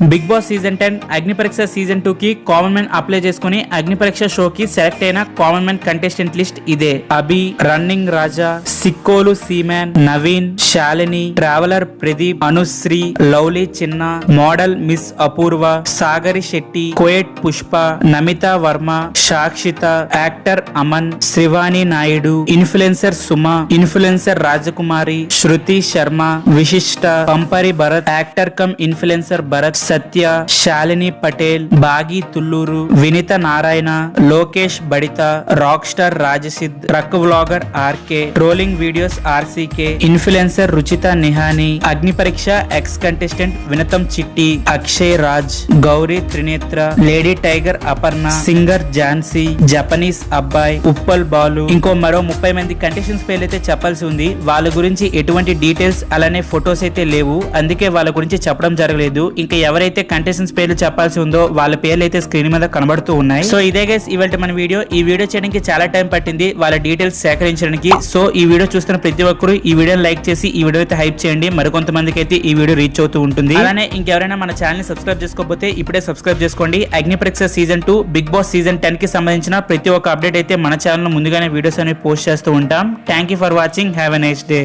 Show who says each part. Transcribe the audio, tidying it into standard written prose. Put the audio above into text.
Speaker 1: Big boss season 10 అగ్ని పరీక్ష season 2 కి కామన్ మ్యాన్ అప్లై చేసుకుని అగ్ని పరీక్ష షో కి సెలెక్ట్ అయిన కామన్ మ్యాన్ కంటెస్టెంట్ లిస్ట్ ఇదే. Abhi, running Raja, Sikkolu seaman, Naveen, Shalini, traveller Pradeep, Anusree, lovely Chinna, model miss Apoorva, Sagari Shetty, కోయట్ Pushpa, Namitha Varma, Sakshitha, actor Aman, Srivani Naidu, influencer Suma, influencer Rajakumari, Shruti Sharma, Vishishta, పంపరి Bharath, actor cum influencer Bharath, Satya, Shalini Patel, బాగి తుల్లూరు, వినిత నారాయణ, లోకేష్ బడిత, rock star Rajsid, truck vlogger RK, trolling videos RCK, influencer Ruchitha నిహాని, అగ్ని పరీక్ష ఎక్స్ కంటెస్టెంట్ వినతం చిట్టి, Akshay Raj, Gowri Trinetra, lady tiger Aparna, singer Jhansi, Japanese అబ్బాయి, ఉప్పల్ బాలు, ఇంకో మరో 30 మంది కంటెస్టెంట్స్ పేర్లు అయితే చెప్పాల్సి ఉంది. వాళ్ళ గురించి ఎటువంటి డీటెయిల్స్ అలానే ఫొటోస్ అయితే లేవు, అందుకే వాళ్ళ గురించి చెప్పడం జరగలేదు. ఇంకా ఎవరైతే కంటెస్టెంట్స్ పేర్లు చెప్పాల్సి ఉందో వాళ్ళ పేర్లు అయితే స్క్రీన్ మీద కనబడుతూ ఉన్నాయి. సో ఇదే గైస్ ఇవాళ మన వీడియో. ఈ వీడియో చేయడానికి చాలా టైం పట్టింది వాళ్ళ డీటెయిల్స్ సేకరించడానికి. సో ఈ వీడియో చూస్తున్న ప్రతి ఒక్కరు ఈ వీడియోని లైక్ చేసి ఈ వీడియో అయితే హైప్ చేయండి. మరికొంతమందికి అయితే ఈ వీడియో రీచ్ అవుతూ ఉంటుంది. అలానే ఇంకెవరైనా మన ఛానల్ ని సబ్స్క్రైబ్ చేసుకోకపోతే ఇప్పుడే సబ్స్క్రైబ్ చేసుకోండి. అగ్ని పరీక్ష సీజన్ 2 బిగ్ బాస్ సీజన్ 10 కి సంబంధించిన ప్రతి ఒక్క అప్డేట్ అయితే మన ఛానల్ ముందుగానే వీడియోస్ అనేవి పోస్ట్ చేస్తూ ఉంటాం. Thank you for watching. Have a nice day.